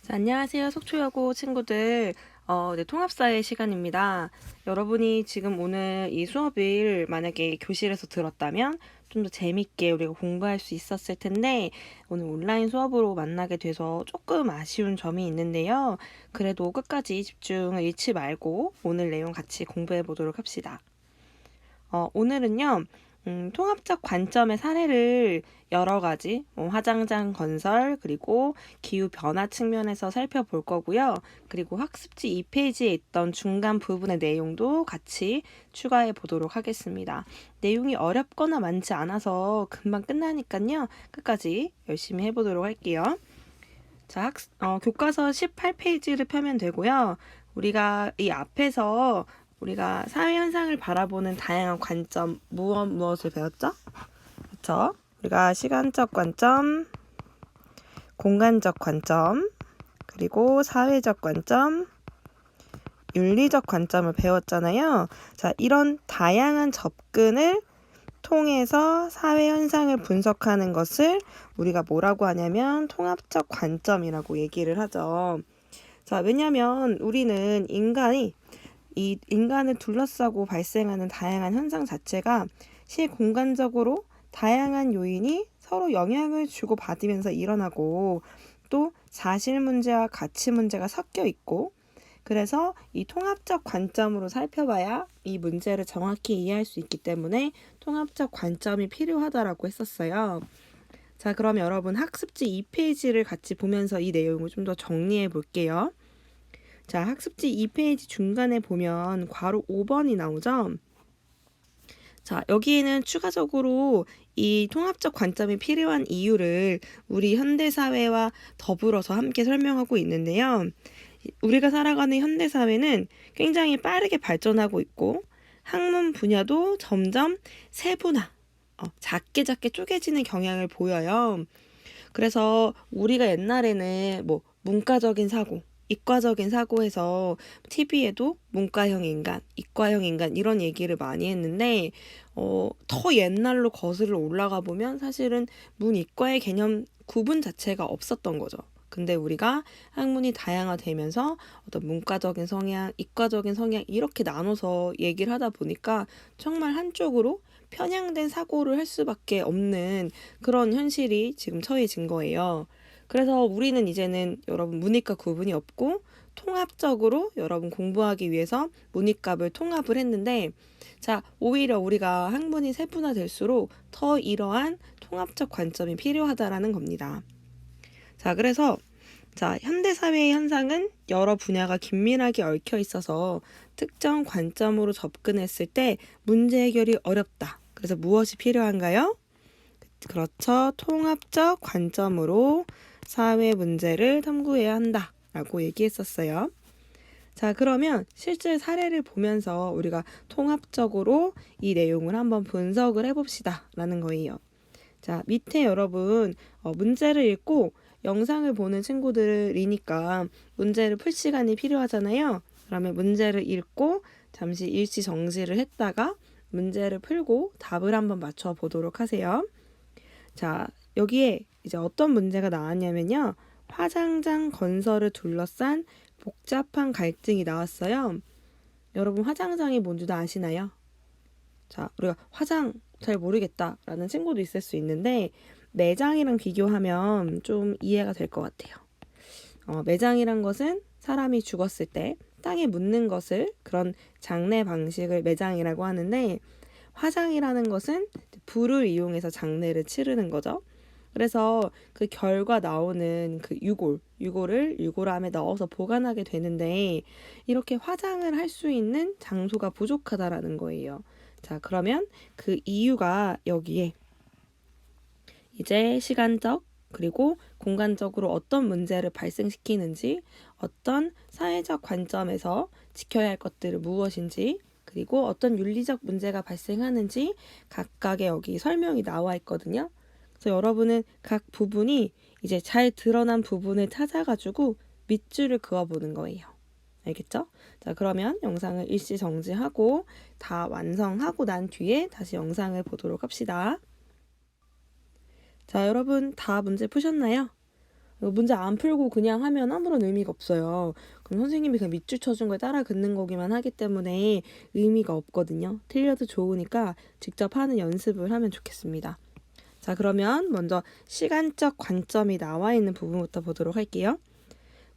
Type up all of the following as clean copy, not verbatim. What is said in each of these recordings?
자, 안녕하세요. 속초여고 친구들. 네, 통합사회 시간입니다. 여러분이 지금 오늘 이 수업을 만약에 교실에서 들었다면 좀 더 재밌게 우리가 공부할 수 있었을 텐데 오늘 온라인 수업으로 만나게 돼서 조금 아쉬운 점이 있는데요. 그래도 끝까지 집중을 잃지 말고 오늘 내용 같이 공부해 보도록 합시다. 오늘은요, 통합적 관점의 사례를 여러 가지, 화장장 건설, 그리고 기후 변화 측면에서 살펴볼 거고요. 그리고 학습지 2페이지에 있던 중간 부분의 내용도 같이 추가해 보도록 하겠습니다. 내용이 어렵거나 많지 않아서 금방 끝나니까요. 끝까지 열심히 해보도록 할게요. 자, 교과서 18페이지를 펴면 되고요. 우리가 이 앞에서 우리가 사회 현상을 바라보는 다양한 관점, 무엇을 배웠죠? 그렇죠? 우리가 시간적 관점, 공간적 관점, 그리고 사회적 관점, 윤리적 관점을 배웠잖아요. 자, 이런 다양한 접근을 통해서 사회 현상을 분석하는 것을 우리가 뭐라고 하냐면 통합적 관점이라고 얘기를 하죠. 자, 왜냐면 우리는 이 인간을 둘러싸고 발생하는 다양한 현상 자체가 시공간적으로 다양한 요인이 서로 영향을 주고 받으면서 일어나고 또 사실 문제와 가치 문제가 섞여 있고 그래서 이 통합적 관점으로 살펴봐야 이 문제를 정확히 이해할 수 있기 때문에 통합적 관점이 필요하다라고 했었어요. 자, 그럼 여러분 학습지 2페이지를 같이 보면서 이 내용을 좀 더 정리해 볼게요. 자, 학습지 2페이지 중간에 보면 괄호 5번이 나오죠? 자, 여기에는 추가적으로 이 통합적 관점이 필요한 이유를 우리 현대사회와 더불어서 함께 설명하고 있는데요. 우리가 살아가는 현대사회는 굉장히 빠르게 발전하고 있고 학문 분야도 점점 세분화, 작게 쪼개지는 경향을 보여요. 그래서 우리가 옛날에는 뭐 문과적인 사고, 이과적인 사고에서 TV에도 문과형 인간, 이과형 인간 이런 얘기를 많이 했는데 더 옛날로 거슬러 올라가 보면 사실은 문이과의 개념 구분 자체가 없었던 거죠. 근데 우리가 학문이 다양화되면서 어떤 문과적인 성향, 이과적인 성향 이렇게 나눠서 얘기를 하다 보니까 정말 한쪽으로 편향된 사고를 할 수밖에 없는 그런 현실이 지금 처해진 거예요. 그래서 우리는 이제는 여러분 문이과 구분이 없고 통합적으로 여러분 공부하기 위해서 문이과를 통합을 했는데 자, 오히려 우리가 학문이 세분화될수록 더 이러한 통합적 관점이 필요하다라는 겁니다. 자, 그래서 현대 사회의 현상은 여러 분야가 긴밀하게 얽혀 있어서 특정 관점으로 접근했을 때 문제 해결이 어렵다. 그래서 무엇이 필요한가요? 그렇죠. 통합적 관점으로 사회 문제를 탐구해야 한다. 라고 얘기했었어요. 자, 그러면 실제 사례를 보면서 우리가 통합적으로 이 내용을 한번 분석을 해봅시다. 라는 거예요. 자, 밑에 여러분 문제를 읽고 영상을 보는 친구들이니까 문제를 풀 시간이 필요하잖아요. 그러면 문제를 읽고 잠시 일시 정지를 했다가 문제를 풀고 답을 한번 맞춰 보도록 하세요. 자, 여기에 이제 어떤 문제가 나왔냐면요. 화장장 건설을 둘러싼 복잡한 갈등이 나왔어요. 여러분 화장장이 뭔지도 아시나요? 자, 우리가 화장 잘 모르겠다라는 친구도 있을 수 있는데 매장이랑 비교하면 좀 이해가 될 것 같아요. 매장이란 것은 사람이 죽었을 때 땅에 묻는 것을 그런 장례 방식을 매장이라고 하는데 화장이라는 것은 불을 이용해서 장례를 치르는 거죠. 그래서 그 결과 나오는 그 유골을 유골함에 넣어서 보관하게 되는데 이렇게 화장을 할 수 있는 장소가 부족하다라는 거예요. 자, 그러면 그 이유가 여기에 이제 시간적 그리고 공간적으로 어떤 문제를 발생시키는지 어떤 사회적 관점에서 지켜야 할 것들은 무엇인지 그리고 어떤 윤리적 문제가 발생하는지 각각의 여기 설명이 나와 있거든요. 그래서 여러분은 각 부분이 이제 잘 드러난 부분을 찾아가지고 밑줄을 그어보는 거예요. 알겠죠? 자, 그러면 영상을 일시 정지하고 다 완성하고 난 뒤에 다시 영상을 보도록 합시다. 자, 여러분 다 문제 푸셨나요? 문제 안 풀고 그냥 하면 아무런 의미가 없어요. 그럼 선생님이 그냥 밑줄 쳐준 걸 따라 긋는 거기만 하기 때문에 의미가 없거든요. 틀려도 좋으니까 직접 하는 연습을 하면 좋겠습니다. 자, 그러면 먼저 시간적 관점이 나와 있는 부분부터 보도록 할게요.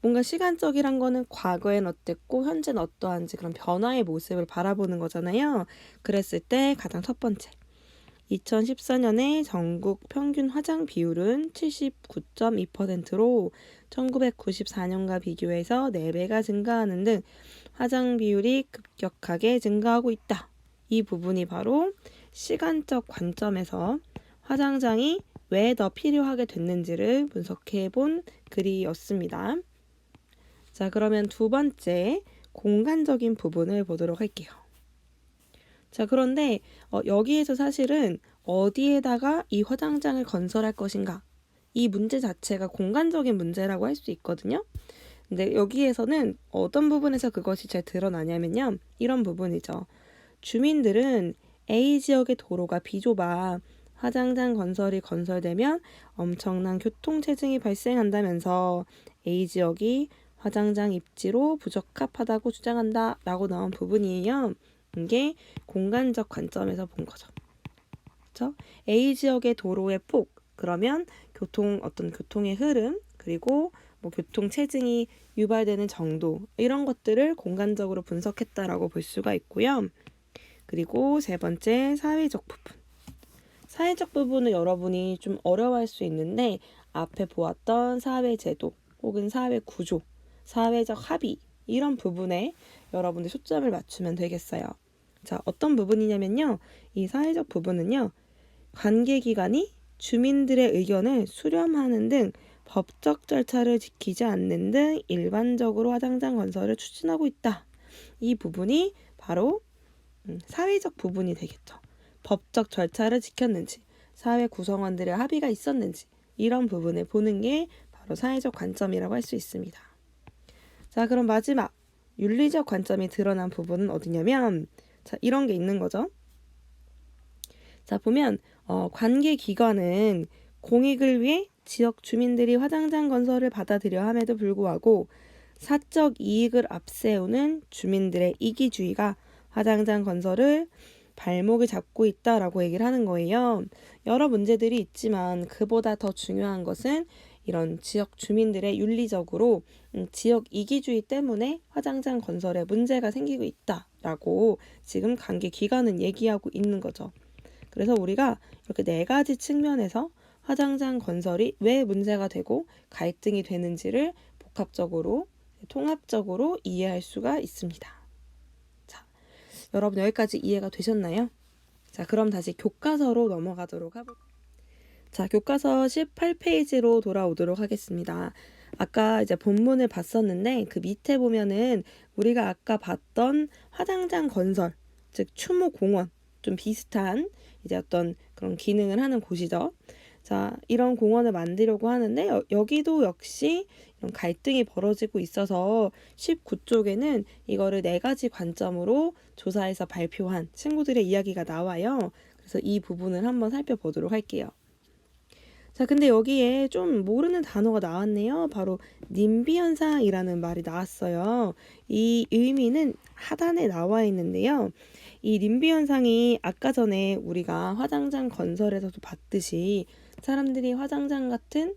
뭔가 시간적이란 거는 과거엔 어땠고 현재는 어떠한지 그런 변화의 모습을 바라보는 거잖아요. 그랬을 때 가장 첫 번째, 2014년에 전국 평균 화장 비율은 79.2%로 1994년과 비교해서 4배가 증가하는 등 화장 비율이 급격하게 증가하고 있다. 이 부분이 바로 시간적 관점에서 화장장이 왜 더 필요하게 됐는지를 분석해 본 글이었습니다. 자, 그러면 두 번째, 공간적인 부분을 보도록 할게요. 자, 그런데 여기에서 사실은 어디에다가 이 화장장을 건설할 것인가? 이 문제 자체가 공간적인 문제라고 할 수 있거든요. 근데 여기에서는 어떤 부분에서 그것이 잘 드러나냐면요. 이런 부분이죠. 주민들은 A 지역의 도로가 비좁아 화장장 건설이 건설되면 엄청난 교통체증이 발생한다면서 A 지역이 화장장 입지로 부적합하다고 주장한다 라고 나온 부분이에요. 이게 공간적 관점에서 본 거죠. 그렇죠? A 지역의 도로의 폭, 그러면 어떤 교통의 흐름, 그리고 뭐 교통 체증이 유발되는 정도, 이런 것들을 공간적으로 분석했다라고 볼 수가 있고요. 그리고 세 번째, 사회적 부분. 사회적 부분은 여러분이 좀 어려워할 수 있는데 앞에 보았던 사회 제도 혹은 사회 구조, 사회적 합의, 이런 부분에 여러분들 초점을 맞추면 되겠어요. 자, 어떤 부분이냐면요. 이 사회적 부분은요. 관계기관이 주민들의 의견을 수렴하는 등 법적 절차를 지키지 않는 등 일반적으로 화장장 건설을 추진하고 있다. 이 부분이 바로 사회적 부분이 되겠죠. 법적 절차를 지켰는지, 사회 구성원들의 합의가 있었는지, 이런 부분을 보는 게 바로 사회적 관점이라고 할 수 있습니다. 자, 그럼 마지막 윤리적 관점이 드러난 부분은 어디냐면, 자, 이런 게 있는 거죠. 자, 보면 관계기관은 공익을 위해 지역 주민들이 화장장 건설을 받아들여 함에도 불구하고 사적 이익을 앞세우는 주민들의 이기주의가 화장장 건설을 발목을 잡고 있다라고 얘기를 하는 거예요. 여러 문제들이 있지만 그보다 더 중요한 것은 이런 지역 주민들의 윤리적으로 지역 이기주의 때문에 화장장 건설에 문제가 생기고 있다라고 지금 관계기관은 얘기하고 있는 거죠. 그래서 우리가 이렇게 4가지 측면에서 화장장 건설이 왜 문제가 되고 갈등이 되는지를 복합적으로, 통합적으로 이해할 수가 있습니다. 자, 여러분 여기까지 이해가 되셨나요? 자, 그럼 다시 교과서로 넘어가도록 해볼까요? 자, 교과서 18페이지로 돌아오도록 하겠습니다. 아까 이제 본문을 봤었는데 그 밑에 보면은 우리가 아까 봤던 화장장 건설, 즉 추모공원, 좀 비슷한 이제 어떤 그런 기능을 하는 곳이죠. 자, 이런 공원을 만들려고 하는데 여기도 역시 이런 갈등이 벌어지고 있어서 19쪽에는 이거를 4가지 관점으로 조사해서 발표한 친구들의 이야기가 나와요. 그래서 이 부분을 한번 살펴보도록 할게요. 자, 근데 여기에 좀 모르는 단어가 나왔네요. 바로 님비 현상이라는 말이 나왔어요. 이 의미는 하단에 나와 있는데요. 이 님비 현상이 아까 전에 우리가 화장장 건설에서도 봤듯이 사람들이 화장장 같은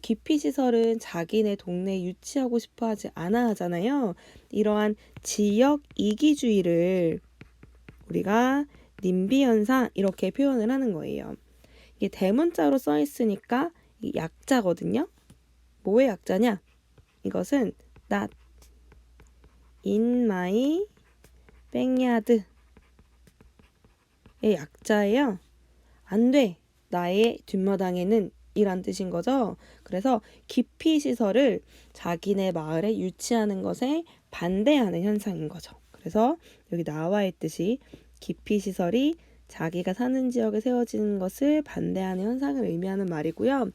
기피 시설은 자기네 동네에 유치하고 싶어 하지 않아 하잖아요. 이러한 지역 이기주의를 우리가 님비 현상 이렇게 표현을 하는 거예요. 이게 대문자로 써 있으니까 약자거든요. 뭐의 약자냐? 이것은 not in my backyard의 약자예요. 안 돼. 나의 뒷마당에는 이란 뜻인 거죠. 그래서 기피 시설을 자기네 마을에 유치하는 것에 반대하는 현상인 거죠. 그래서 여기 나와 있듯이 기피 시설이 자기가 사는 지역에 세워지는 것을 반대하는 현상을 의미하는 말이고요.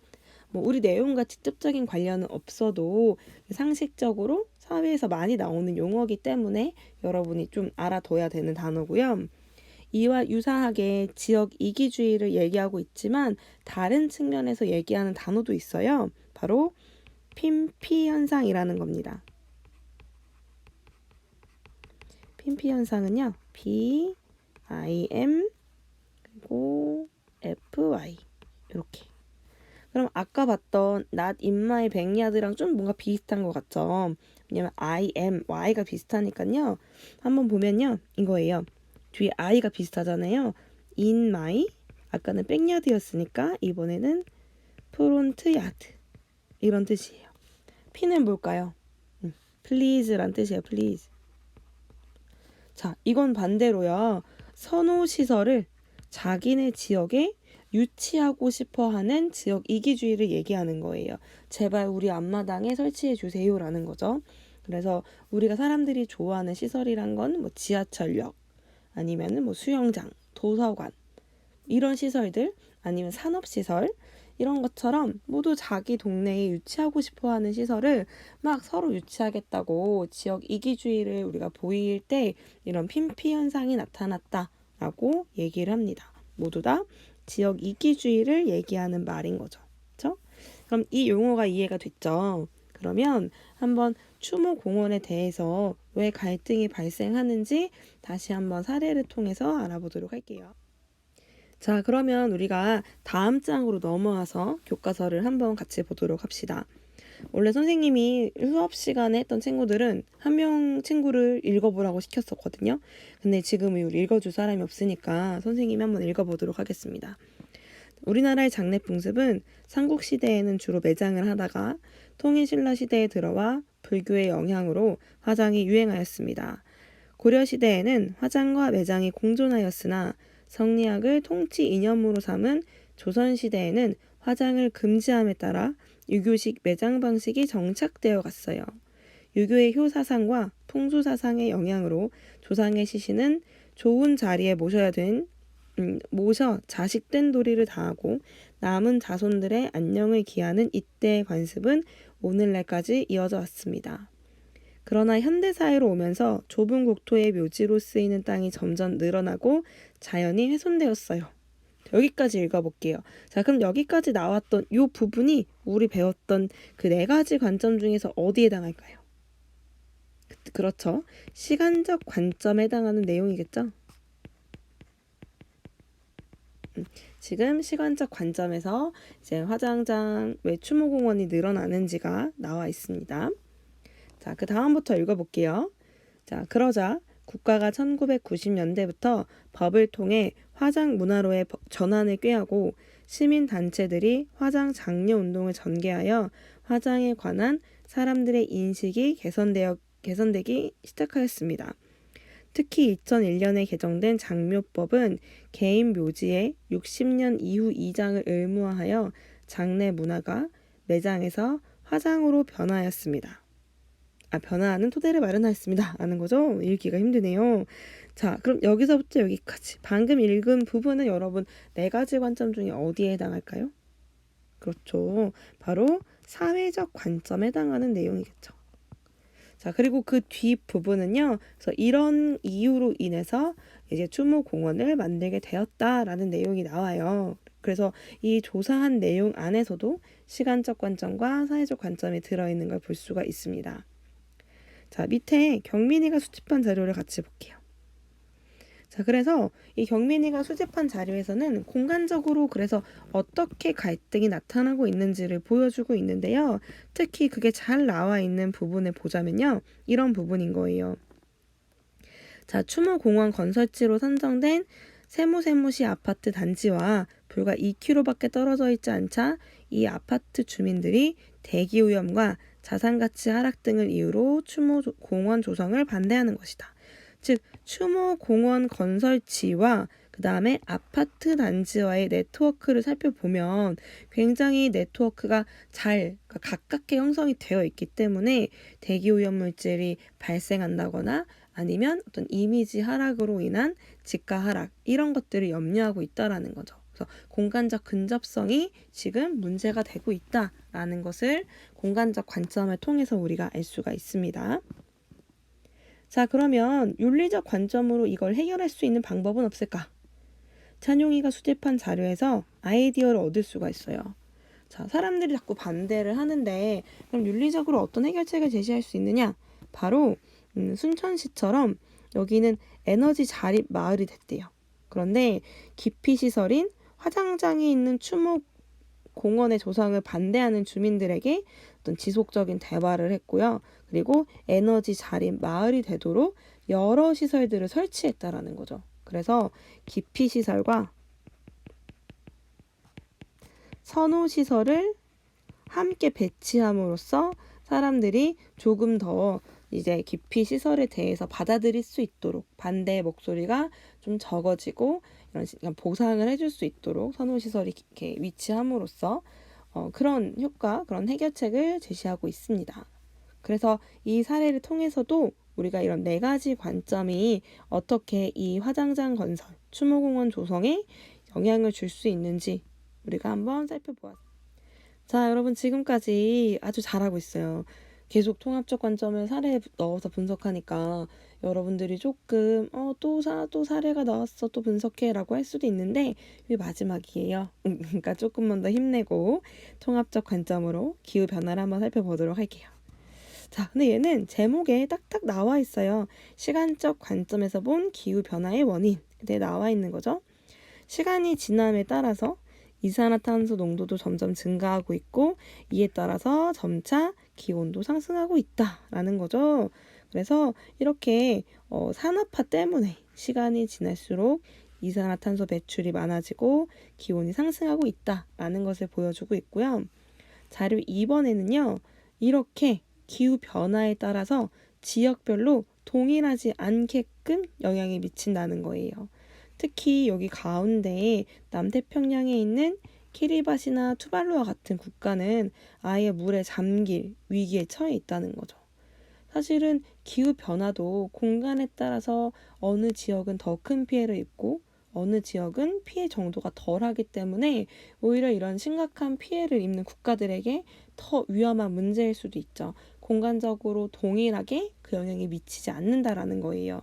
뭐 우리 내용과 직접적인 관련은 없어도 상식적으로 사회에서 많이 나오는 용어이기 때문에 여러분이 좀 알아둬야 되는 단어고요. 이와 유사하게 지역 이기주의를 얘기하고 있지만 다른 측면에서 얘기하는 단어도 있어요. 바로 핀피 현상이라는 겁니다. 핀피 현상은요. P, I, M, 그리고 F, Y 이렇게. 그럼 아까 봤던 not in my backyard랑 좀 뭔가 비슷한 것 같죠? 왜냐면 I am, Y가 비슷하니까요. 한번 보면요. 이거예요. 뒤에 I가 비슷하잖아요. in my, 아까는 backyard였으니까 이번에는 front yard 이런 뜻이에요. P는 뭘까요? please란 뜻이에요. please. 자, 이건 반대로요. 선호시설을 자기네 지역에 유치하고 싶어하는 지역 이기주의를 얘기하는 거예요. 제발 우리 앞마당에 설치해 주세요라는 거죠. 그래서 우리가 사람들이 좋아하는 시설이란 건 뭐 지하철역, 아니면은 뭐 수영장, 도서관 이런 시설들, 아니면 산업시설 이런 것처럼 모두 자기 동네에 유치하고 싶어하는 시설을 막 서로 유치하겠다고 지역 이기주의를 우리가 보일 때 이런 핀피 현상이 나타났다라고 얘기를 합니다. 모두 다 지역 이기주의를 얘기하는 말인 거죠. 그렇죠? 그럼 이 용어가 이해가 됐죠? 그러면 한번 추모공원에 대해서 왜 갈등이 발생하는지 다시 한번 사례를 통해서 알아보도록 할게요. 자, 그러면 우리가 다음 장으로 넘어와서 교과서를 한번 같이 보도록 합시다. 원래 선생님이 수업 시간에 했던 친구들은 한 명 친구를 읽어보라고 시켰었거든요. 근데 지금 우리 읽어줄 사람이 없으니까 선생님이 한번 읽어보도록 하겠습니다. 우리나라의 장례 풍습은 삼국시대에는 주로 매장을 하다가 통일신라 시대에 들어와 불교의 영향으로 화장이 유행하였습니다. 고려시대에는 화장과 매장이 공존하였으나 성리학을 통치 이념으로 삼은 조선시대에는 화장을 금지함에 따라 유교식 매장 방식이 정착되어 갔어요. 유교의 효사상과 풍수사상의 영향으로 조상의 시신은 좋은 자리에 모셔 자식된 도리를 다하고 남은 자손들의 안녕을 기하는 이때의 관습은 오늘날까지 이어져 왔습니다. 그러나 현대사회로 오면서 좁은 국토의 묘지로 쓰이는 땅이 점점 늘어나고 자연이 훼손되었어요. 여기까지 읽어볼게요. 자, 그럼 여기까지 나왔던 이 부분이 우리 배웠던 그 4가지 관점 중에서 어디에 해당할까요? 그렇죠. 시간적 관점에 해당하는 내용이겠죠? 지금 시간적 관점에서 이제 화장장 왜 추모공원이 늘어나는지가 나와 있습니다. 자, 그 다음부터 읽어볼게요. 자, 그러자 국가가 1990년대부터 법을 통해 화장 문화로의 전환을 꾀하고 시민단체들이 화장 장려 운동을 전개하여 화장에 관한 사람들의 인식이 개선되기 시작하였습니다. 특히 2001년에 개정된 장묘법은 개인 묘지에 60년 이후 이장을 의무화하여 장례 문화가 매장에서 화장으로 변화하였습니다. 변화하는 토대를 마련하였습니다. 아는 거죠? 읽기가 힘드네요. 자, 그럼 여기서부터 여기까지 방금 읽은 부분은 여러분 4가지 관점 중에 어디에 해당할까요? 그렇죠. 바로 사회적 관점에 해당하는 내용이겠죠. 자, 그리고 그 뒷 부분은요. 그래서 이런 이유로 인해서 이제 추모공원을 만들게 되었다라는 내용이 나와요. 그래서 이 조사한 내용 안에서도 시간적 관점과 사회적 관점이 들어있는 걸 볼 수가 있습니다. 자, 밑에 경민이가 수집한 자료를 같이 볼게요. 자, 그래서 이 경민이가 수집한 자료에서는 공간적으로 그래서 어떻게 갈등이 나타나고 있는지를 보여주고 있는데요. 특히 그게 잘 나와 있는 부분을 보자면요. 이런 부분인 거예요. 자, 추모공원 건설지로 선정된 세무시 아파트 단지와 불과 2km밖에 떨어져 있지 않자 이 아파트 주민들이 대기오염과 자산가치 하락 등을 이유로 추모공원 조성을 반대하는 것이다. 즉 추모공원 건설지와 그 다음에 아파트 단지와의 네트워크를 살펴보면 굉장히 네트워크가 잘 가깝게 형성이 되어 있기 때문에 대기오염 물질이 발생한다거나 아니면 어떤 이미지 하락으로 인한 지가 하락 이런 것들을 염려하고 있다라는 거죠. 그래서 공간적 근접성이 지금 문제가 되고 있다라는 것을 공간적 관점을 통해서 우리가 알 수가 있습니다. 자, 그러면 윤리적 관점으로 이걸 해결할 수 있는 방법은 없을까? 찬용이가 수집한 자료에서 아이디어를 얻을 수가 있어요. 자, 사람들이 자꾸 반대를 하는데 그럼 윤리적으로 어떤 해결책을 제시할 수 있느냐? 바로 순천시처럼 여기는 에너지 자립 마을이 됐대요. 그런데 기피 시설인 화장장에 있는 추목 공원의 조성을 반대하는 주민들에게 어떤 지속적인 대화를 했고요. 그리고 에너지 자립 마을이 되도록 여러 시설들을 설치했다라는 거죠. 그래서 기피 시설과 선호 시설을 함께 배치함으로써 사람들이 조금 더 이제 기피 시설에 대해서 받아들일 수 있도록 반대의 목소리가 좀 적어지고 이런 보상을 해줄 수 있도록 선호 시설이 이렇게 위치함으로써 그런 효과, 그런 해결책을 제시하고 있습니다. 그래서 이 사례를 통해서도 우리가 이런 4가지 관점이 어떻게 이 화장장 건설, 추모공원 조성에 영향을 줄 수 있는지 우리가 한번 살펴보았습니다. 자, 여러분 지금까지 아주 잘하고 있어요. 계속 통합적 관점을 사례에 넣어서 분석하니까 여러분들이 조금 또 사례가 나왔어 또 분석해라고 할 수도 있는데 이게 마지막이에요. 그러니까 조금만 더 힘내고 통합적 관점으로 기후 변화를 한번 살펴보도록 할게요. 자, 근데 얘는 제목에 딱딱 나와 있어요. 시간적 관점에서 본 기후 변화의 원인. 근데 나와 있는 거죠. 시간이 지남에 따라서 이산화탄소 농도도 점점 증가하고 있고 이에 따라서 점차 기온도 상승하고 있다라는 거죠. 그래서 이렇게 산업화 때문에 시간이 지날수록 이산화탄소 배출이 많아지고 기온이 상승하고 있다라는 것을 보여주고 있고요. 자료 2번에는요. 이렇게 기후 변화에 따라서 지역별로 동일하지 않게끔 영향이 미친다는 거예요. 특히 여기 가운데 남태평양에 있는 키리바시나 투발루와 같은 국가는 아예 물에 잠길 위기에 처해 있다는 거죠. 사실은 기후 변화도 공간에 따라서 어느 지역은 더 큰 피해를 입고 어느 지역은 피해 정도가 덜하기 때문에 오히려 이런 심각한 피해를 입는 국가들에게 더 위험한 문제일 수도 있죠. 공간적으로 동일하게 그 영향이 미치지 않는다라는 거예요.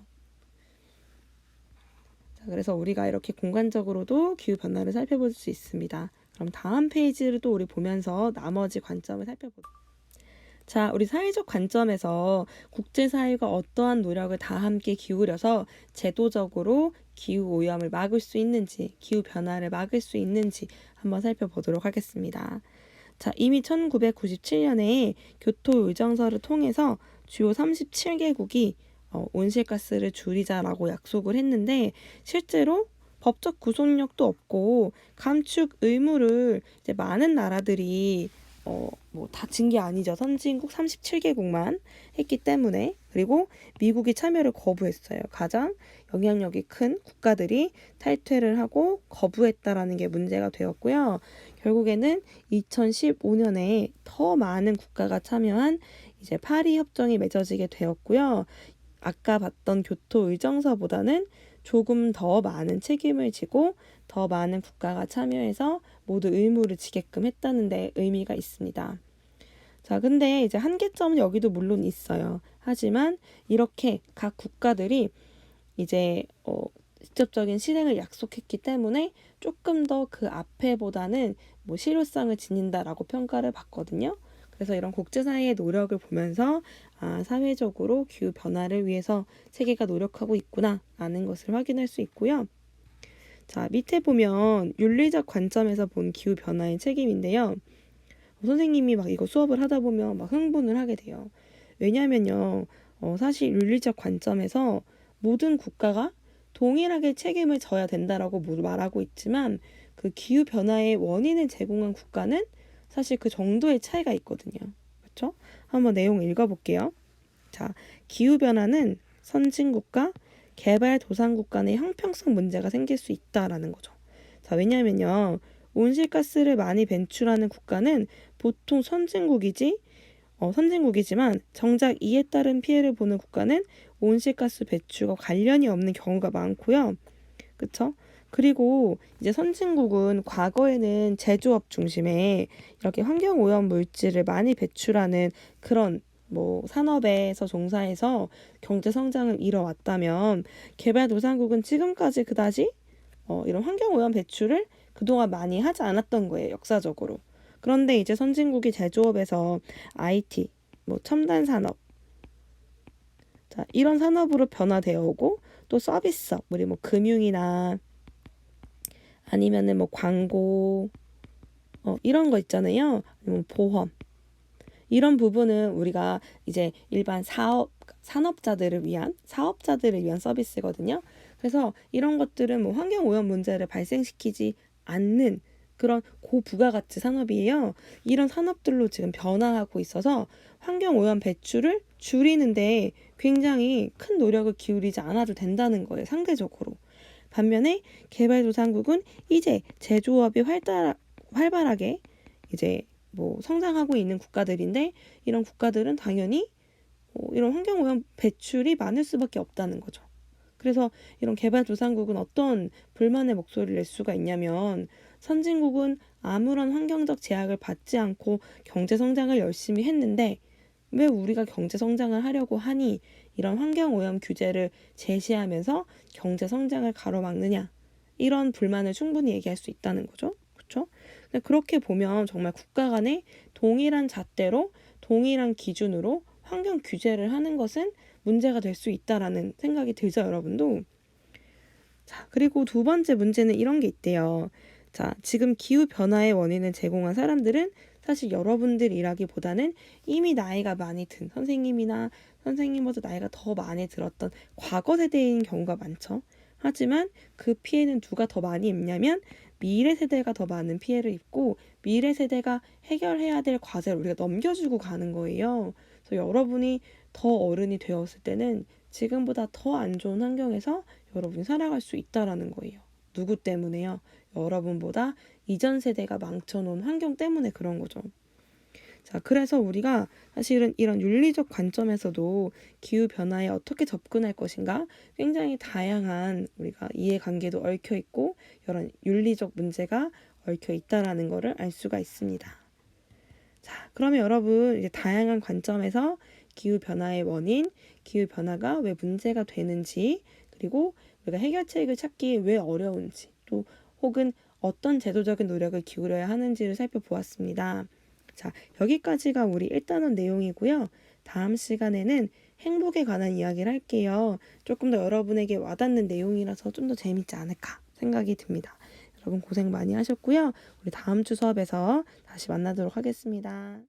자, 그래서 우리가 이렇게 공간적으로도 기후변화를 살펴볼 수 있습니다. 그럼 다음 페이지를 또 우리 보면서 나머지 관점을 살펴보도록. 자, 우리 사회적 관점에서 국제사회가 어떠한 노력을 다 함께 기울여서 제도적으로 기후오염을 막을 수 있는지, 기후변화를 막을 수 있는지 한번 살펴보도록 하겠습니다. 자, 이미 1997년에 교토의정서를 통해서 주요 37개국이 온실가스를 줄이자라고 약속을 했는데 실제로 법적 구속력도 없고 감축 의무를 이제 많은 나라들이 뭐 다 진 게 아니죠. 선진국 37개국만 했기 때문에. 그리고 미국이 참여를 거부했어요. 가장 영향력이 큰 국가들이 탈퇴를 하고 거부했다라는 게 문제가 되었고요. 결국에는 2015년에 더 많은 국가가 참여한 이제 파리 협정이 맺어지게 되었고요. 아까 봤던 교토 의정서보다는 조금 더 많은 책임을 지고 더 많은 국가가 참여해서 모두 의무를 지게끔 했다는 데 의미가 있습니다. 자, 근데 이제 한계점은 여기도 물론 있어요. 하지만 이렇게 각 국가들이 이제 직접적인 실행을 약속했기 때문에 조금 더 그 앞에보다는 뭐 실효성을 지닌다라고 평가를 받거든요. 그래서 이런 국제사회의 노력을 보면서 사회적으로 기후 변화를 위해서 세계가 노력하고 있구나라는 것을 확인할 수 있고요. 자, 밑에 보면 윤리적 관점에서 본 기후 변화의 책임인데요. 선생님이 막 이거 수업을 하다 보면 막 흥분을 하게 돼요. 왜냐면요, 사실 윤리적 관점에서 모든 국가가 동일하게 책임을 져야 된다라고 말하고 있지만 그 기후 변화의 원인을 제공한 국가는 사실 그 정도의 차이가 있거든요. 그렇죠? 한번 내용 읽어볼게요. 자, 기후 변화는 선진국과 개발도상국 간의 형평성 문제가 생길 수 있다라는 거죠. 자, 왜냐면요, 온실가스를 많이 배출하는 국가는 보통 선진국이지만 정작 이에 따른 피해를 보는 국가는 온실가스 배출과 관련이 없는 경우가 많고요. 그렇죠? 그리고 이제 선진국은 과거에는 제조업 중심에 이렇게 환경오염 물질을 많이 배출하는 그런 뭐 산업에서 종사해서 경제 성장을 이뤄왔다면 개발도상국은 지금까지 그다지 이런 환경오염 배출을 그동안 많이 하지 않았던 거예요. 역사적으로. 그런데 이제 선진국이 제조업에서 IT, 뭐 첨단 산업, 자, 이런 산업으로 변화되어 오고 또 서비스업, 우리 뭐 금융이나 아니면은 뭐 광고, 이런 거 있잖아요. 아니면 보험. 이런 부분은 우리가 이제 일반 사업자들을 위한 서비스거든요. 그래서 이런 것들은 뭐 환경 오염 문제를 발생시키지 않는 그런 고부가가치 산업이에요. 이런 산업들로 지금 변화하고 있어서 환경 오염 배출을 줄이는데 굉장히 큰 노력을 기울이지 않아도 된다는 거예요, 상대적으로. 반면에 개발도상국은 이제 제조업이 활발하게 이제 뭐 성장하고 있는 국가들인데 이런 국가들은 당연히 이런 환경오염 배출이 많을 수밖에 없다는 거죠. 그래서 이런 개발도상국은 어떤 불만의 목소리를 낼 수가 있냐면 선진국은 아무런 환경적 제약을 받지 않고 경제 성장을 열심히 했는데 왜 우리가 경제 성장을 하려고 하니 이런 환경오염 규제를 제시하면서 경제 성장을 가로막느냐 이런 불만을 충분히 얘기할 수 있다는 거죠. 그렇죠? 근데 그렇게 보면 정말 국가 간에 동일한 잣대로 동일한 기준으로 환경 규제를 하는 것은 문제가 될 수 있다라는 생각이 들죠, 여러분도. 자, 그리고 두 번째 문제는 이런 게 있대요. 자, 지금 기후 변화의 원인을 제공한 사람들은 사실 여러분들이라기보다는 이미 나이가 많이 든 선생님이나 선생님보다 나이가 더 많이 들었던 과거 세대인 경우가 많죠. 하지만 그 피해는 누가 더 많이 입냐면 미래 세대가 더 많은 피해를 입고 미래 세대가 해결해야 될 과제를 우리가 넘겨주고 가는 거예요. 그래서 여러분이 더 어른이 되었을 때는 지금보다 더 안 좋은 환경에서 여러분이 살아갈 수 있다라는 거예요. 누구 때문에요? 여러분보다 이전 세대가 망쳐놓은 환경 때문에 그런 거죠. 자, 그래서 우리가 사실은 이런 윤리적 관점에서도 기후 변화에 어떻게 접근할 것인가 굉장히 다양한 우리가 이해관계도 얽혀 있고 이런 윤리적 문제가 얽혀 있다라는 것을 알 수가 있습니다. 자, 그러면 여러분 이제 다양한 관점에서 기후 변화의 원인, 기후 변화가 왜 문제가 되는지, 그리고 우리가 해결책을 찾기 왜 어려운지, 또 혹은 어떤 제도적인 노력을 기울여야 하는지를 살펴보았습니다. 자, 여기까지가 우리 1단원 내용이고요. 다음 시간에는 행복에 관한 이야기를 할게요. 조금 더 여러분에게 와닿는 내용이라서 좀 더 재밌지 않을까 생각이 듭니다. 여러분 고생 많이 하셨고요. 우리 다음 주 수업에서 다시 만나도록 하겠습니다.